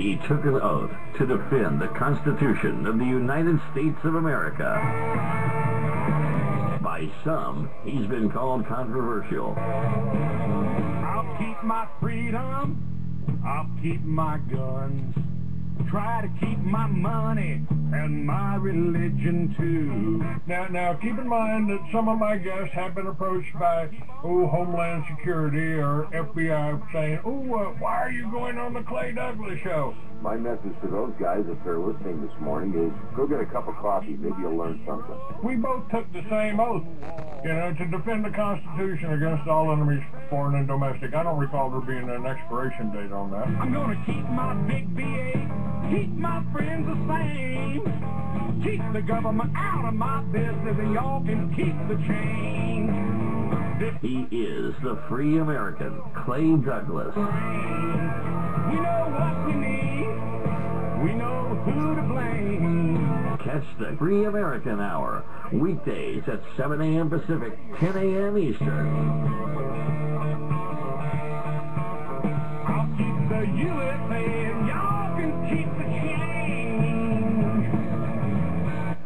he took an oath to defend the Constitution of the United States of America. By some, he's been called controversial. I'll keep my freedom, I'll keep my guns, try to keep my money and my religion too. Now keep in mind that some of my guests have been approached by Homeland Security or FBI saying, why are you going on the Clay Douglas show? My message to those guys, if they're listening this morning, is go get a cup of coffee. Maybe you'll learn something. We both took the same oath, to defend the Constitution against all enemies, foreign and domestic. I don't recall there being an expiration date on that. I'm going to keep my big VA, keep my friends the same, keep the government out of my business, and y'all can keep the change. He is the free American, Clay Douglas. We know what we need. We know who to blame. Catch the Free American Hour, weekdays at 7 a.m. Pacific, 10 a.m. Eastern. I'll keep the USA and y'all can keep the change.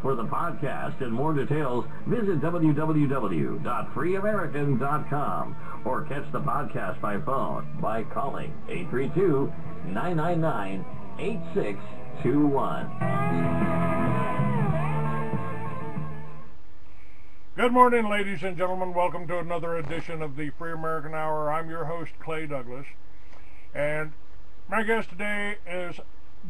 For the podcast and more details, visit www.freeamerican.com or catch the podcast by phone by calling 832-999-8621. Good morning, ladies and gentlemen. Welcome to another edition of the Free American Hour. I'm your host, Clay Douglas, and my guest today is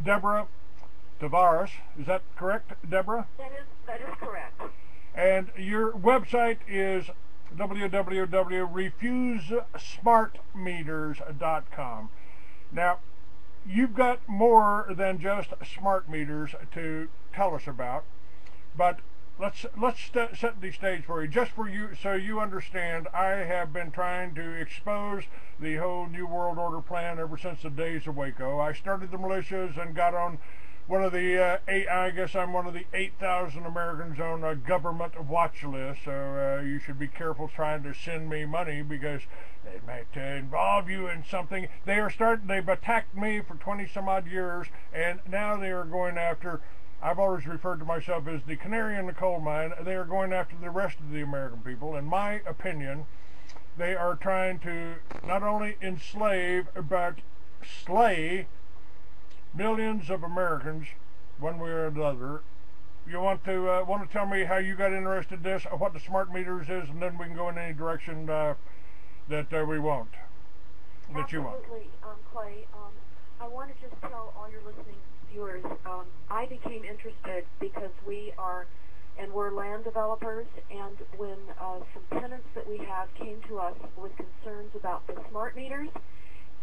DeborahTavares. Is that correct, Deborah? That is correct. And your website is www.refusesmartmeters.com. Now, you've got more than just smart meters to tell us about, but let's set the stage for you, just for you, so you understand. I have been trying to expose the whole New World Order plan ever since the days of Waco. I started the militias and got on one of the I guess I'm one of the 8,000 Americans on a government watch list, so you should be careful trying to send me money because they might involve you in something. They've attacked me for 20 some odd years, and now they are going after, I've always referred to myself as the canary in the coal mine. They are going after the rest of the American people. In my opinion, they are trying to not only enslave but slay millions of Americans, one way or another. You want to tell me how you got interested in this, or what the smart meters is, and then we can go in any direction that we want, that you want. Absolutely, Clay. I want to just tell all your listening viewers, I became interested because we're land developers, and when some tenants that we have came to us with concerns about the smart meters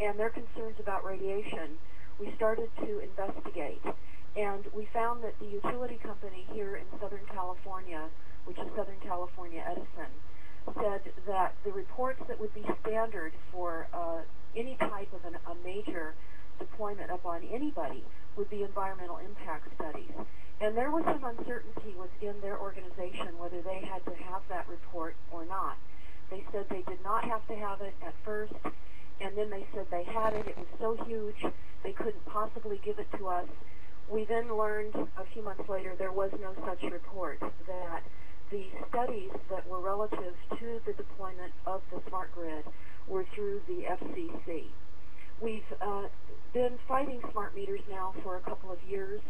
and their concerns about radiation, we started to investigate, and we found that the utility company here in Southern California, which is Southern California Edison, said that the reports that would be standard for any type of a major deployment upon anybody would be environmental impact studies. And there was some uncertainty within their organization whether they had to have that report or not. They said they did not have to have it at first, and then they said they had it. It was so huge they couldn't possibly give it to us. We then learned a few months later there was no such report, that the studies that were relative to the deployment of the smart grid were through the FCC. We've been fighting smart meters now for a couple of years.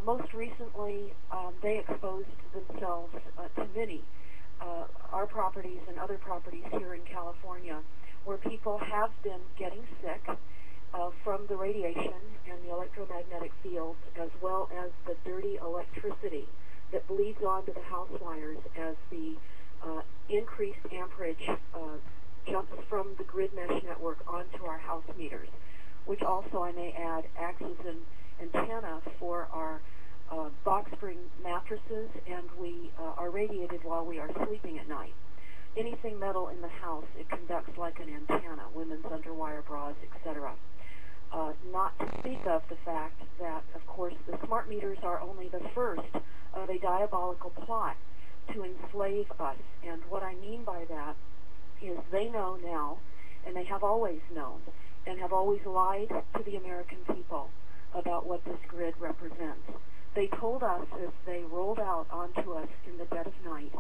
Most recently, they exposed themselves to many, our properties and other properties here in California, where people have been getting sick from the radiation and the electromagnetic fields, as well as the dirty electricity that bleeds onto the house wires as the increased amperage jumps from the grid mesh network onto our house meters, which also, I may add, acts as an antenna for our box spring mattresses, and we are radiated while we are sleeping at night. Anything metal in the house, it conducts like an antenna, women's underwire bras, etc. Not to speak of the fact that, of course, the smart meters are only the first of a diabolical plot to enslave us. And what I mean by that is they know now, and they have always known, and have always lied to the American people, about what this grid represents. They told us as they rolled out onto us in the dead of night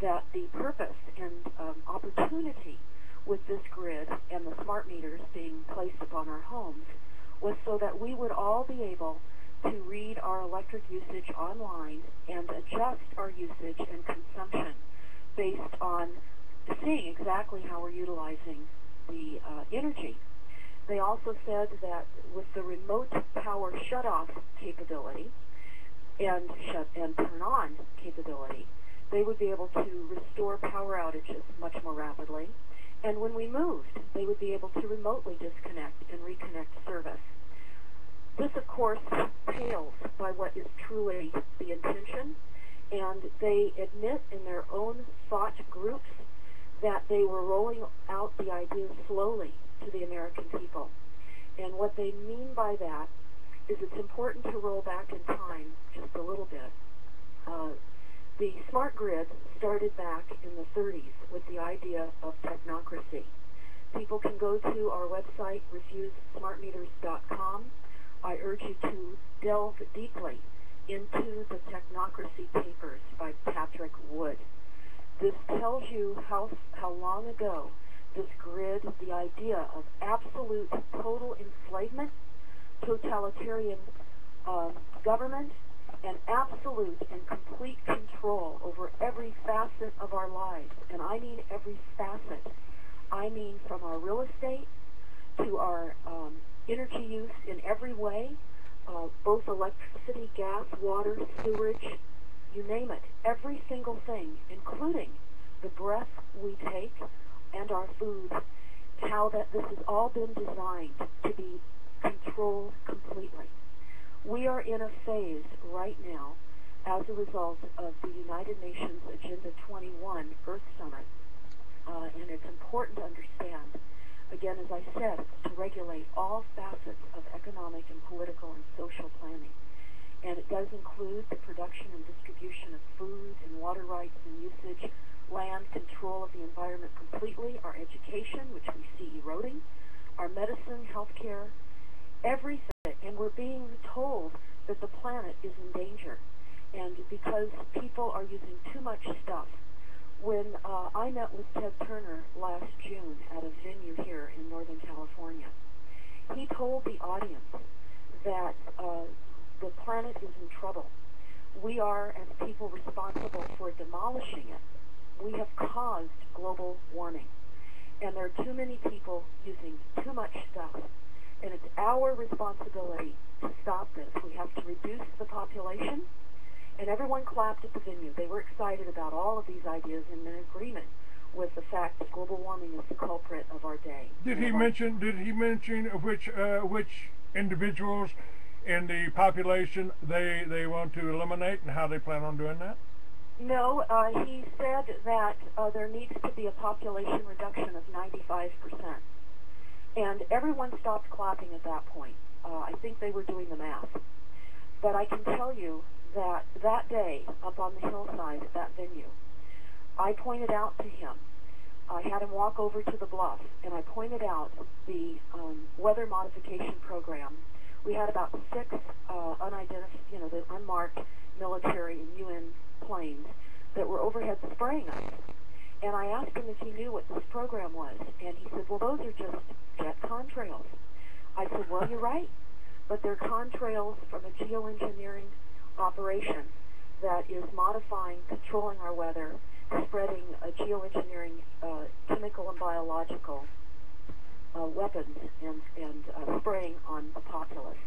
that the purpose and opportunity with this grid and the smart meters being placed upon our homes was so that we would all be able to read our electric usage online and adjust our usage and consumption based on seeing exactly how we're utilizing the energy. They also said that with the remote power shutoff capability and turn on capability, they would be able to restore power outages much more rapidly. And when we moved, they would be able to remotely disconnect and reconnect service. This, of course, pales by what is truly the intention, and they admit in their own thought groups that they were rolling out the ideas slowly to the American people. And what they mean by that is it's important to roll back in time just a little bit. The smart grid started back in the 30s with the idea of technocracy. People can go to our website, reviewsmartmeters.com. I urge you to delve deeply into the Technocracy Papers by Patrick Wood. This tells you how long ago this grid, the idea of absolute total enslavement, totalitarian government, and absolute and complete control over every facet of our lives. And I mean every facet. I mean from our real estate to our energy use in every way, both electricity, gas, water, sewage, you name it. Every single thing, including the breath we take and our food, how that this has all been designed to be controlled completely. We are in a phase right now as a result of the United Nations Agenda 21 Earth Summit, and it's important to understand, again, as I said, it's to regulate all facets of economic and political and social planning. And it does include the production and distribution of food and water rights and usage, land, control of the environment completely, our education, which we see eroding, our medicine, healthcare, everything. And we're being told that the planet is in danger. And because people are using too much stuff. When I met with Ted Turner last June at a venue here in Northern California, he told the audience that the planet is in trouble. We are, as people responsible for demolishing it, we have caused global warming. And there are too many people using too much stuff. And it's our responsibility to stop this. We have to reduce the population. And everyone clapped at the venue. They were excited about all of these ideas and in agreement with the fact that global warming is the culprit of our day. Did he mention which individuals in the population they want to eliminate and how they plan on doing that? No, he said that there needs to be a population reduction of 95%. And everyone stopped clapping at that point. I think they were doing the math. But I can tell you that that day, up on the hillside at that venue, I pointed out to him, I had him walk over to the bluff, and I pointed out the weather modification program. We had about 6 the unmarked military and UN planes that were overhead spraying us. And I asked him if he knew what this program was, and he said, well, those are just jet contrails. I said, well, you're right, but they're contrails from a geoengineering operation that is modifying, controlling our weather, spreading geoengineering chemical and biological weapons and spraying on the populace.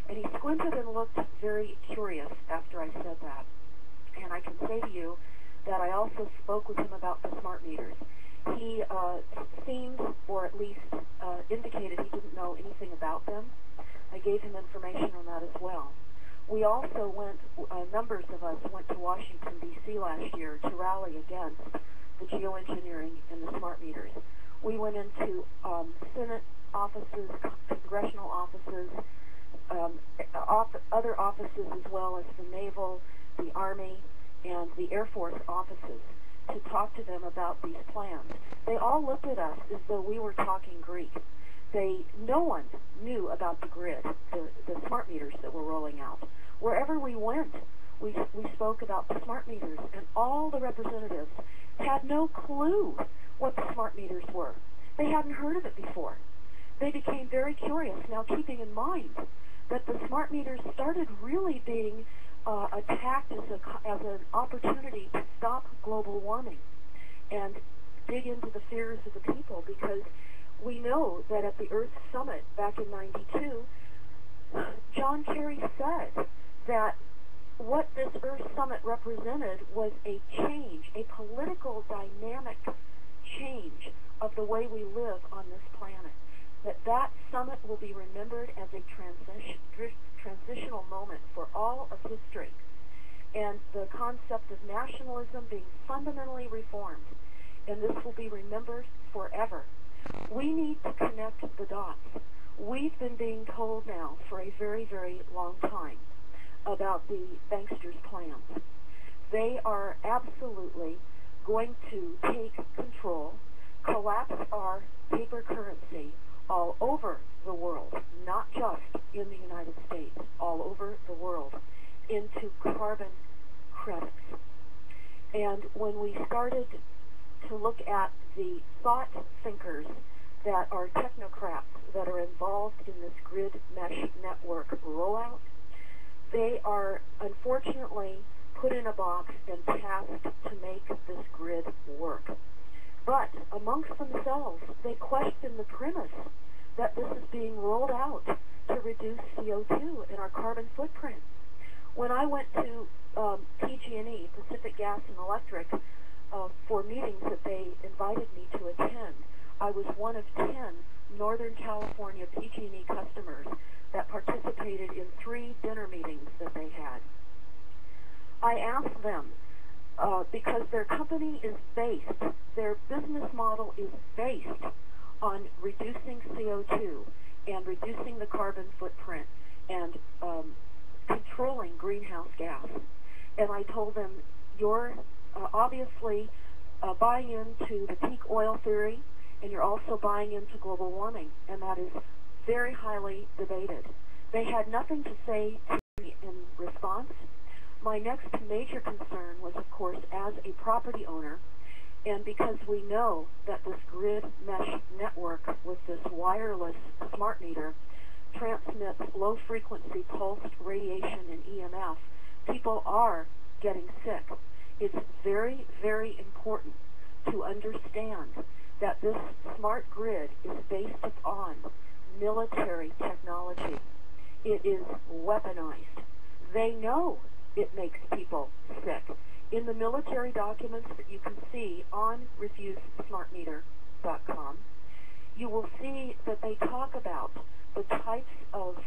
And he squinted and looked very curious after I said that. And I can say to you that I also spoke with him about the smart meters. He seemed, or at least indicated he didn't know anything about them. I gave him information on that as well. We also went, numbers of us went to Washington, D.C. last year to rally against the geoengineering and the smart meters. We went into Senate offices, congressional offices, other offices as well as the Naval, the Army, and the Air Force offices to talk to them about these plans. They all looked at us as though we were talking Greek. no one knew about the grid, the smart meters that were rolling out. Wherever we went, we spoke about the smart meters, and all the representatives had no clue what the smart meters were. They hadn't heard of it before. They became very curious, now keeping in mind that the smart meters started really being attacked as an opportunity to stop global warming and dig into the fears of the people, because we know that at the Earth Summit back in '92, John Kerry said that what this Earth Summit represented was a change, a political dynamic change of the way we live on this planet. That summit will be remembered as a transitional moment for all of history, and the concept of nationalism being fundamentally reformed, and this will be remembered forever. We need to connect the dots. We've been being told now for a very, very long time about the banksters' plans. They are absolutely going to take control, collapse our paper currency all over the world, not just in the United States, all over the world, into carbon credits. And when we started to look at the thought thinkers that are technocrats that are involved in this grid mesh network rollout, they are unfortunately put in a box and tasked to make this grid work. But amongst themselves, they question the premise that this is being rolled out to reduce CO2 and our carbon footprint. When I went to PG&E, Pacific Gas and Electric, for meetings that they invited me to attend, I was one of 10 Northern California PG&E customers that participated in 3 dinner meetings that they had. I asked them, because their company is based, their business model is based on reducing CO2 and reducing the carbon footprint and controlling greenhouse gas. And I told them, you're obviously buying into the peak oil theory, and you're also buying into global warming, and that is very highly debated. They had nothing to say to me in response. My next major concern was, of course, as a property owner, and because we know that this grid mesh network with this wireless smart meter transmits low-frequency pulsed radiation and EMF, people are getting sick. It's very, very important to understand that this smart grid is based upon military technology. It is weaponized. They know it makes people sick. In the military documents that you can see on refusesmartmeter.com, you will see that they talk about the types of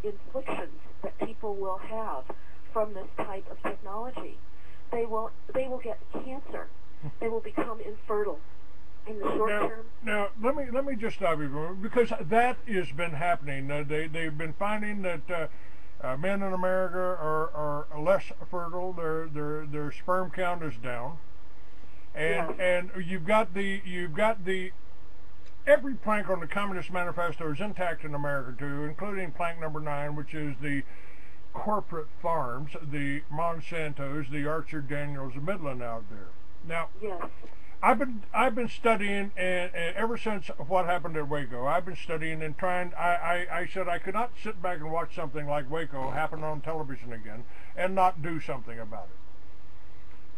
inflictions that people will have from this type of technology. They will get cancer. They will become infertile in the short term. Now, let me just stop you for a moment, because that has been happening. They've been finding that men in America are less fertile. Their sperm count is down, and you've got the every plank on the Communist Manifesto is intact in America too, including plank number 9, which is the corporate farms, the Monsantos, the Archer Daniels, the Midland out there. Now, I've been studying, and ever since what happened at Waco, I've been studying and trying. I said I could not sit back and watch something like Waco happen on television again and not do something about it.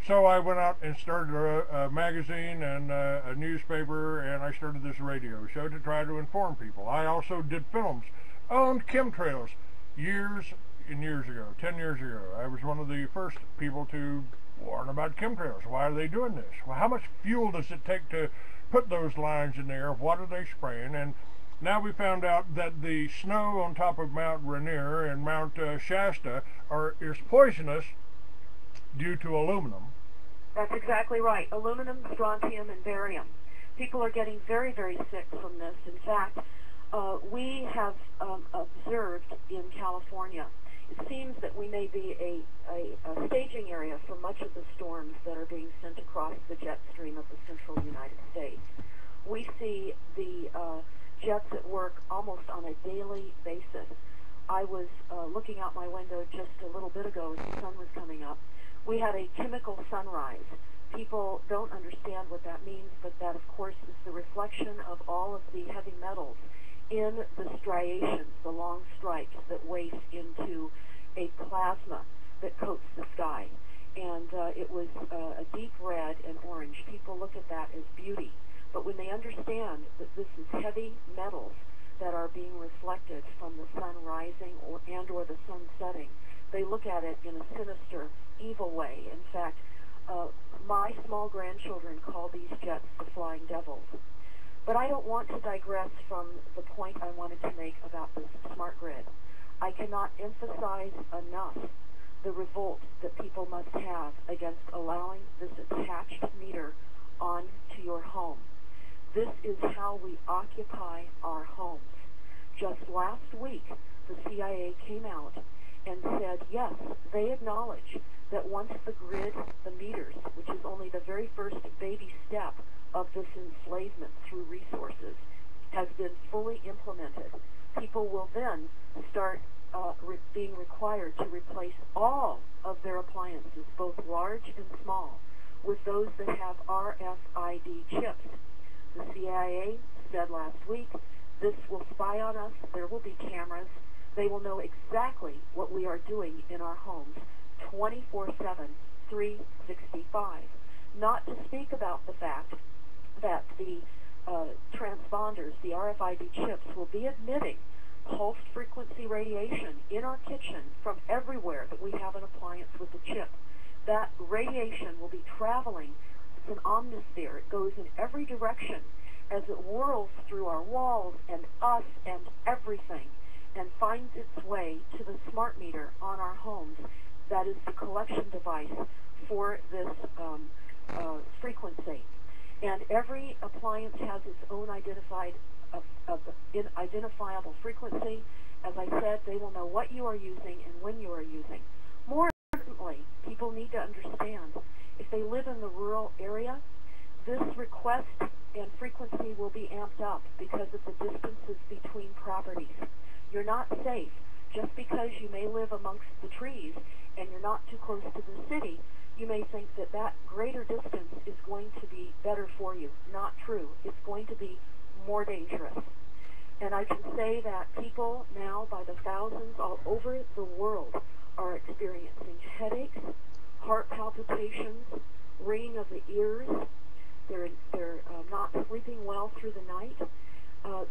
So I went out and started a magazine and a newspaper, and I started this radio show to try to inform people. I also did films on chemtrails years and years ago, 10 years ago. I was one of the first people to warn about chemtrails. Why are they doing this? Well, how much fuel does it take to put those lines in there? What are they spraying? And now we found out that the snow on top of Mount Rainier and Mount Shasta is poisonous due to aluminum. That's exactly right. Aluminum, strontium, and barium. People are getting very, very sick from this. In fact, we have observed in California, it seems that we may be a staging area for much of the storms that are being sent across the jet stream of the central United States. We see the jets at work almost on a daily basis. I was looking out my window just a little bit ago as the sun was coming up. We had a chemical sunrise. People don't understand what that means, but that, of course, is the reflection of all of the heavy metals in the striations, the long stripes that waste into a plasma that coats the sky. And it was a deep red and orange. People look at that as beauty. But when they understand that this is heavy metals that are being reflected from the sun rising or the sun setting, they look at it in a sinister, evil way. In fact, my small grandchildren call these jets the flying devils. But I don't want to digress from the point I wanted to make about this smart grid. I cannot emphasize enough the revolt that people must have against allowing this attached meter onto your home. This is how we occupy our homes. Just last week, the CIA came out and said, yes, they acknowledge that once the grid, the meters, which is only the very first baby step of this enslavement through resources, has been fully implemented, people will then start being required to replace all of their appliances, both large and small, with those that have RFID chips. The CIA said last week, this will spy on us, there will be cameras, they will know exactly what we are doing in our homes 24/7, 365. Not to speak about the fact that the transponders, the RFID chips, will be emitting pulsed frequency radiation in our kitchen from everywhere that we have an appliance with a chip. That radiation will be traveling. It's an omnisphere. It goes in every direction as it whirls through our walls and us and everything and finds its way to the smart meter on our homes. That is the collection device for this frequency. And every appliance has its own identifiable frequency. As I said, they will know what you are using and when you are using. More importantly, people need to understand, if they live in the rural area, this request and frequency will be amped up because of the distances between properties. You're not safe. Just because you may live amongst the trees and you're not too close to the city, you may think that that greater distance is going to be better for you. Not true. It's going to be more dangerous. And I can say that people now, by the thousands all over the world, are experiencing headaches, heart palpitations, ringing of the ears. They're not sleeping well through the night.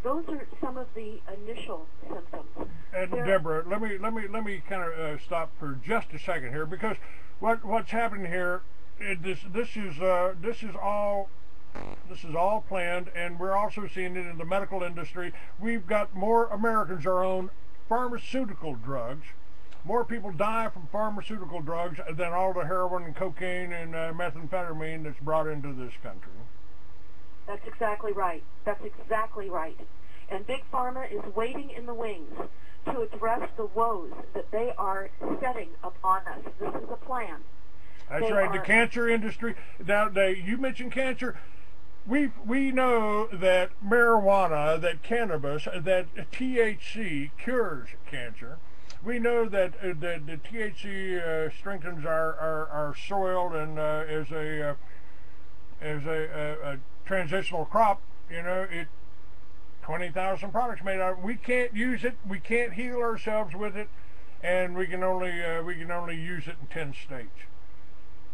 Those are some of the initial symptoms. And Deborah, let me kind of stop for just a second here, because what's happening here, this is all planned, and we're also seeing it in the medical industry. We've got more Americans are on pharmaceutical drugs. More people die from pharmaceutical drugs than all the heroin and cocaine and methamphetamine that's brought into this country. That's exactly right. That's exactly right. And Big Pharma is waiting in the wings to address the woes that they are setting upon us. This is a plan. That's right. The cancer industry. Now, you mentioned cancer. We know that marijuana, that cannabis, that THC cures cancer. We know that the THC strengthens our soil and as a transitional crop. You know, 20,000 products made out. We can't use it. We can't heal ourselves with it, and we can only use it in 10 states.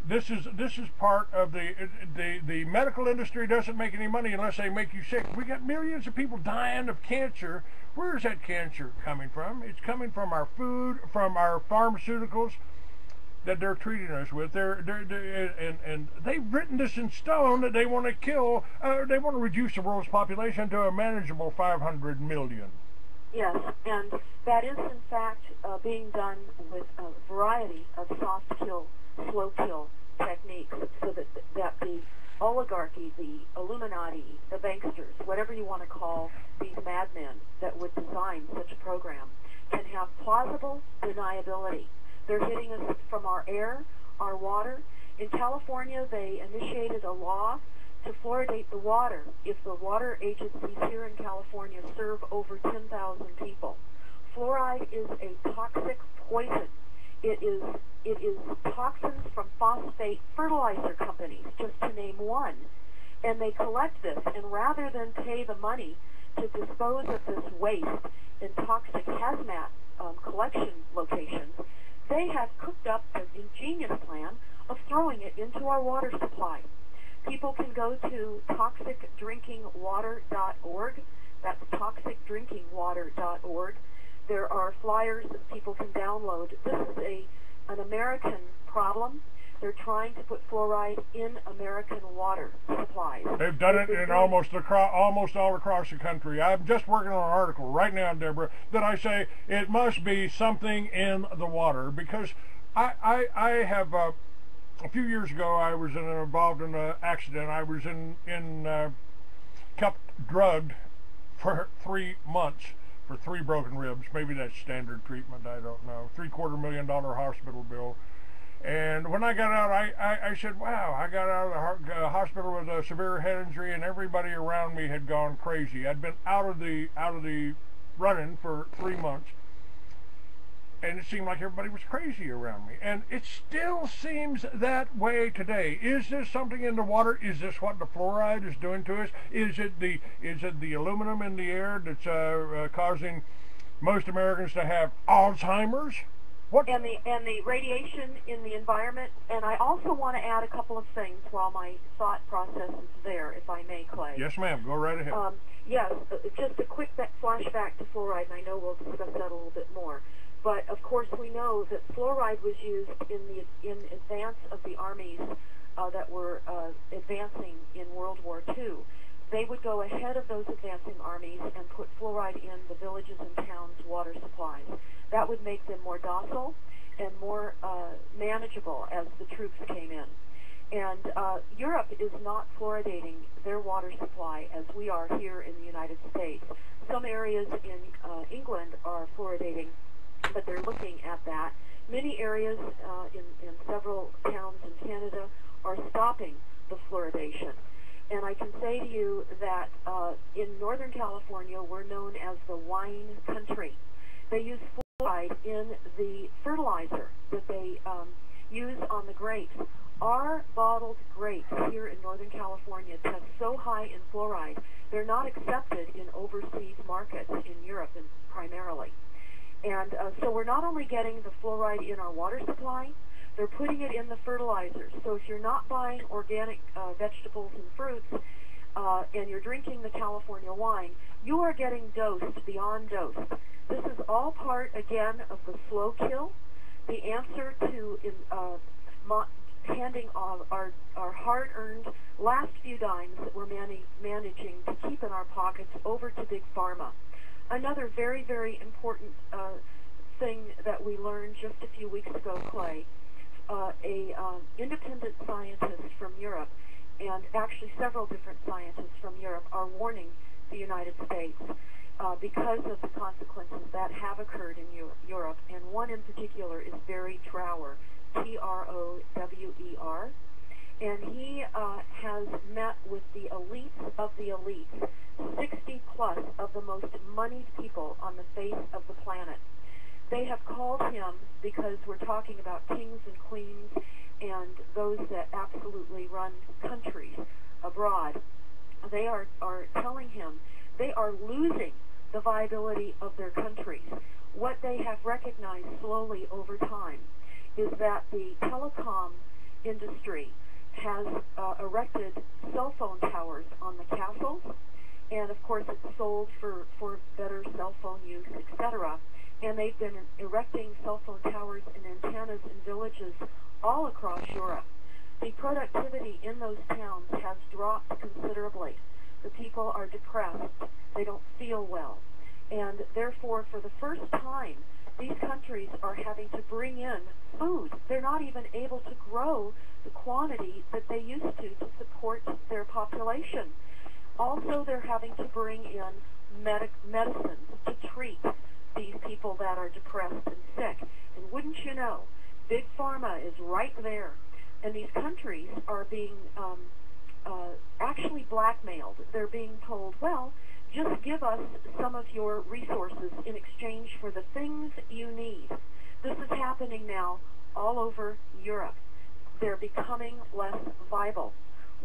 This is part of the medical industry. Doesn't make any money unless they make you sick. We got millions of people dying of cancer. Where is that cancer coming from? It's coming from our food, from our pharmaceuticals that they're treating us with. And they've written this in stone that they want to kill. They want to reduce the world's population to a manageable 500 million. Yes, and that is in fact being done with a variety of soft kill, slow kill techniques, so that the oligarchy, the Illuminati, the banksters, whatever you want to call these madmen that would design such a program, can have plausible deniability. They're hitting us from our air, our water. In California, they initiated a law to fluoridate the water if the water agencies here in California serve over 10,000 people. Fluoride is a toxic poison. It is toxins from phosphate fertilizer companies, just to name one. And they collect this, and rather than pay the money to dispose of this waste in toxic hazmat collection locations, they have cooked up an ingenious plan of throwing it into our water supply. People can go to toxicdrinkingwater.org. That's toxicdrinkingwater.org. There are flyers that people can download. This is an American problem. They're trying to put fluoride in American water supplies. They've done it in almost all across the country. I'm just working on an article right now, Deborah, that I say it must be something in the water, because I have a few years ago I was involved in an accident. I was kept drugged for 3 months for 3 broken ribs. Maybe that's standard treatment, I don't know. $750,000 hospital bill. And when I got out, I said, wow, I got out of the hospital with a severe head injury, and everybody around me had gone crazy. I'd been out of the running for 3 months, and it seemed like everybody was crazy around me. And it still seems that way today. Is this something in the water? Is this what the fluoride is doing to us? Is it the aluminum in the air that's causing most Americans to have Alzheimer's? What? And the radiation in the environment. And I also want to add a couple of things while my thought process is there, if I may, Clay. Yes, ma'am. Go right ahead. Yes, just a quick flashback to fluoride, and I know we'll discuss that a little bit more. But of course, we know that fluoride was used in advance of the armies that were advancing in World War II. They would go ahead of those advancing armies and put fluoride in the villages and towns' water supplies. That would make them more docile and more manageable as the troops came in. And Europe is not fluoridating their water supply as we are here in the United States. Some areas in England are fluoridating, but they're looking at that. Many areas in several towns in Canada are stopping the fluoridation. And I can say to you that in Northern California, we're known as the wine country. They use fluoride in the fertilizer that they use on the grapes. Our bottled grapes here in Northern California test so high in fluoride, they're not accepted in overseas markets in Europe primarily. And so we're not only getting the fluoride in our water supply, they're putting it in the fertilizers. So if you're not buying organic vegetables and fruits and you're drinking the California wine, you are getting dosed beyond dose. This is all part, again, of the slow kill, the answer to handing our hard-earned last few dimes that we're managing to keep in our pockets over to Big Pharma. Another very, very important thing that we learned just a few weeks ago, Clay, independent scientist from Europe, and actually several different scientists from Europe, are warning the United States because of the consequences that have occurred in Europe. And one in particular is Barry Trower, Trower, and he has met with the elites of the elites, 60 plus of the most moneyed people on the face of the planet. They have called him, because we're talking about kings and queens and those that absolutely run countries abroad. They are telling him they are losing the viability of their countries. What they have recognized slowly over time is that the telecom industry has erected cell phone towers on the castles, and of course it's sold for better cell phone use, etc. And they've been erecting cell phone towers and antennas in villages all across Europe. The productivity in those towns has dropped considerably. The people are depressed. They don't feel well. And therefore, for the first time, these countries are having to bring in food. They're not even able to grow the quantity that they used to support their population. Also, they're having to bring in medicines to treat these people that are depressed and sick. And wouldn't you know, Big Pharma is right there. And these countries are being actually blackmailed. They're being told, well, just give us some of your resources in exchange for the things you need. This is happening now all over Europe. They're becoming less viable.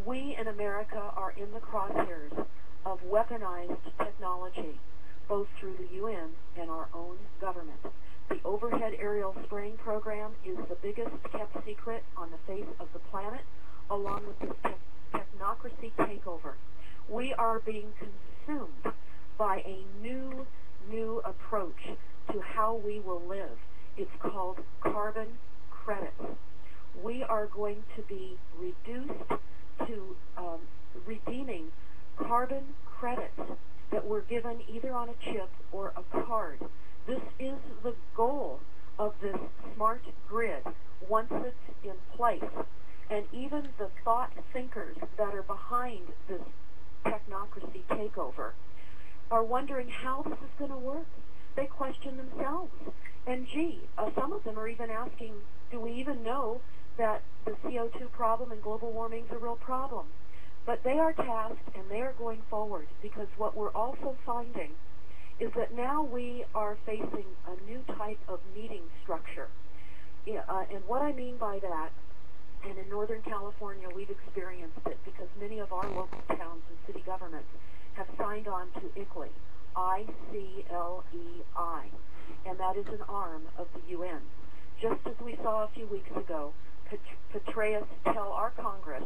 We in America are in the crosshairs of weaponized technology, both through the UN and our own government. The overhead aerial spraying program is the biggest kept secret on the face of the planet, along with this technocracy takeover. We are being consumed by a new approach to how we will live. It's called carbon credits. We are going to be reduced to redeeming carbon credits that were given either on a chip or a card. This is the goal of this smart grid once it's in place. And even the thought thinkers that are behind this technocracy takeover are wondering how this is going to work. They question themselves. And gee, some of them are even asking, do we even know that the CO2 problem and global warming is a real problem? But they are tasked and they are going forward, because what we're also finding is that now we are facing a new type of meeting structure. And what I mean by that, and in Northern California we've experienced it because many of our local towns and city governments have signed on to ICLEI, I-C-L-E-I, and that is an arm of the UN. Just as we saw a few weeks ago, Petraeus tell our Congress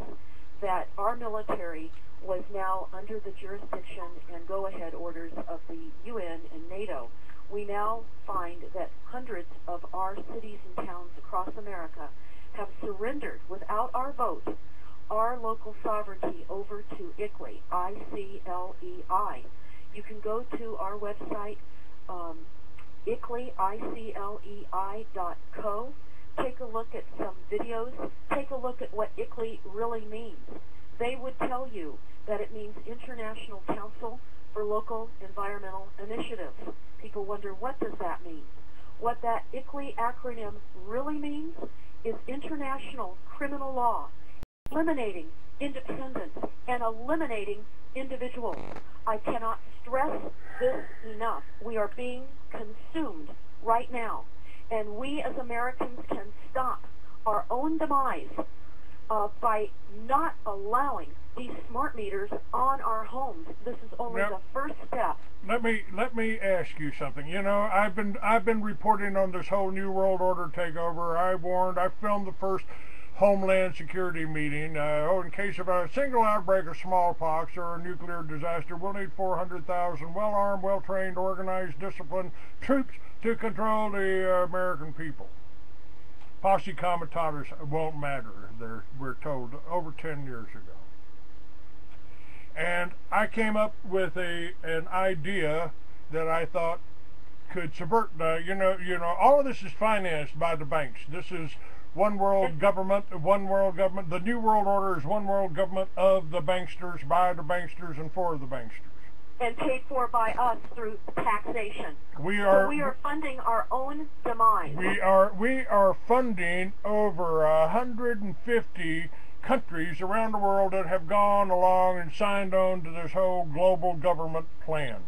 that our military was now under the jurisdiction and go-ahead orders of the UN and NATO. We now find that hundreds of our cities and towns across America have surrendered, without our vote, our local sovereignty over to ICLEI, I-C-L-E-I. You can go to our website, ICLEI, ICLEI.co. Take a look at some videos. Take a look at what ICLEI really means. They would tell you that it means International Council for Local Environmental Initiatives. People wonder, what does that mean? What that ICLEI acronym really means is international criminal law, eliminating independence and eliminating individuals. I cannot stress this enough. We are being consumed right now, and we as Americans can stop our own demise by not allowing these smart meters on our homes. This is only the first step. Let me ask you something. You know, I've been reporting on this whole New World Order takeover. I filmed the first Homeland Security meeting. In case of a single outbreak of smallpox or a nuclear disaster, we'll need 400,000 well-armed, well-trained, organized, disciplined troops to control the American people. Posse comitatus won't matter, we're told, over 10 years ago. And I came up with an idea that I thought could subvert, all of this is financed by the banks. This is one world government. The New World Order is one world government of the banksters, by the banksters, and for the banksters. And paid for by us through taxation. We are funding our own demise. We are funding over 150 countries around the world that have gone along and signed on to this whole global government plan.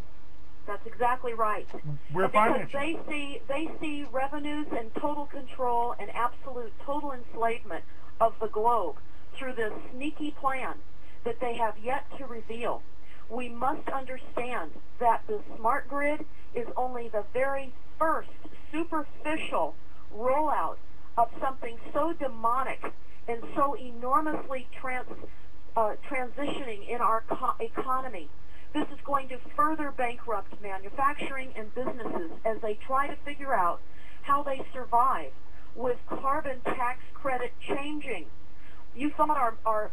That's exactly right. We're financing. They see revenues and total control and absolute total enslavement of the globe through this sneaky plan that they have yet to reveal. We must understand that the smart grid is only the very first superficial rollout of something so demonic and so enormously transitioning in our economy. This is going to further bankrupt manufacturing and businesses as they try to figure out how they survive with carbon tax credit changing. You thought our